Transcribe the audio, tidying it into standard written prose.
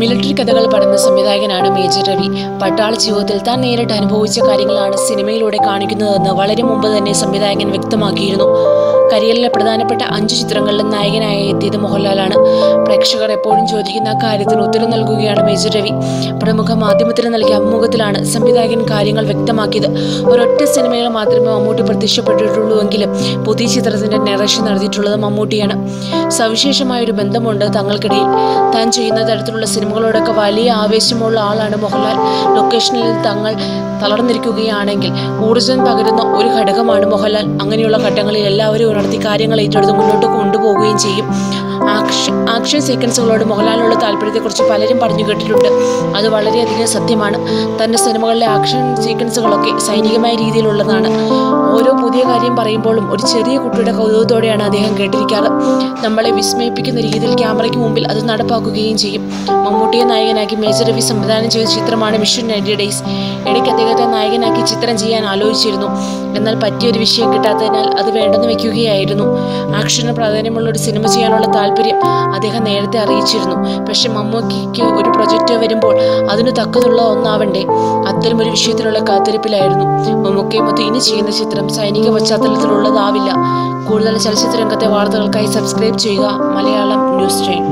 Military കഥകൾ പറയുന്ന സംവിധായകനാണ് മേജർ രവി. പട്ടാള ജീവിതത്തിൽ താൻ നേരിട്ട് അനുഭവിച്ച കാര്യങ്ങളാണ് സിനിമയിലൂടെ കാണിക്കുന്നതെന്ന് വളരെ മുമ്പ് തന്നെ സംവിധായകൻ വ്യക്തമാക്കിയിരുന്നു. കരിയറിലെ പ്രധാനപ്പെട്ട 5 ചിത്രങ്ങളിലും നായകനായി എത്തിയത് മോഹൻലാലാണ്. പ്രേക്ഷകർ എപ്പോഴും ചോദിക്കുന്ന കാര്യത്തിന് ഉത്തരം നൽകുകയാണ് മേജർ രവി. പ്രമുഖ മാധ്യമത്തിന് നൽകിയ അഭിമുഖത്തിലാണ് സംവിധായകൻ കാര്യങ്ങൾ വ്യക്തമാക്കിയത്. ഒരൊറ്റ സിനിമയിൽ മാത്രമേ മമ്മൂട്ടി പ്രത്യക്ഷപ്പെട്ടിട്ടുള്ളൂവെങ്കിലും പുതിയ ചിത്രത്തിന്റെ നറേഷൻ നടത്തിയിട്ടുള്ളത് മമ്മൂട്ടിയാണ്. സവിശേഷമായൊരു ബന്ധമുണ്ട് തങ്ങൾക്കിടയിൽ. താൻ ചെയ്യുന്ന തരത്തിലുള്ള സിനിമകളോടൊക്കെ വലിയ ആവേശമുള്ള ആളാണ് മോഹൻലാൽ. ലൊക്കേഷനിൽ തങ്ങൾ തളർന്നിരിക്കുകയാണെങ്കിൽ ഊർജ്ജം പകരുന്ന ഒരു ഘടകമാണ് മോഹൻലാൽ. അങ്ങനെയുള്ള ഘട്ടങ്ങളിൽ എല്ലാവരും ഉണർത്തി കാര്യങ്ങൾ ഏറ്റെടുത്ത് മുന്നോട്ട് കൊണ്ടുപോവുകയും ചെയ്യും. ആക്ഷൻ സീക്വൻസുകളോട് മോഹൻലാലിനുള്ള താല്പര്യത്തെക്കുറിച്ച് പലരും പറഞ്ഞു കേട്ടിട്ടുണ്ട്. അത് വളരെയധികം സത്യമാണ്. തൻ്റെ സിനിമകളിലെ ആക്ഷൻ സീക്വൻസുകളൊക്കെ സൈനികമായ രീതിയിലുള്ളതാണ്. ഓരോ പുതിയ കാര്യം പറയുമ്പോഴും ഒരു ചെറിയ കുട്ടിയുടെ കൗതുകത്തോടെയാണ് അദ്ദേഹം കേട്ടിരിക്കാറ്. നമ്മളെ വിസ്മയിപ്പിക്കുന്ന രീതിയിൽ ക്യാമറയ്ക്ക് മുമ്പിൽ അത് നടപ്പാക്കുകയും ചെയ്യും. മമ്മൂട്ടിയെ നായകനാക്കി മേജർ രവി സംവിധാനം ചെയ്ത ചിത്രമാണ് മിഷൻ 90 ഡേയ്സ്. ഇടയ്ക്ക് അദ്ദേഹത്തെ നായകനാക്കി ചിത്രം ചെയ്യാൻ ആലോചിച്ചിരുന്നു. എന്നാൽ പറ്റിയൊരു വിഷയം കിട്ടാത്തതിനാൽ അത് വേണ്ടെന്ന് വെക്കുകയായിരുന്നു. ആക്ഷന് പ്രാധാന്യമുള്ള ഒരു സിനിമ ചെയ്യാനുള്ള താല്പര്യം അദ്ദേഹം നേരത്തെ അറിയിച്ചിരുന്നു. പക്ഷെ മമ്മൂട്ടിക്ക് ഒരു പ്രൊജക്റ്റ് വരുമ്പോൾ അതിന് തക്കതുള്ള ഒന്നാവണ്ടേ. അത്തരമൊരു വിഷയത്തിലുള്ള കാത്തിരിപ്പിലായിരുന്നു. മമ്മൂക്കയുമൊത്ത് ഇനി ചെയ്യുന്ന ചിത്രം സൈനിക പശ്ചാത്തലത്തിലുള്ളതാവില്ല. കൂടുതൽ ചലച്ചിത്ര രംഗത്തെ വാർത്തകൾക്കായി സബ്സ്ക്രൈബ് ചെയ്യുക മലയാളം ന്യൂസ് ടൈം.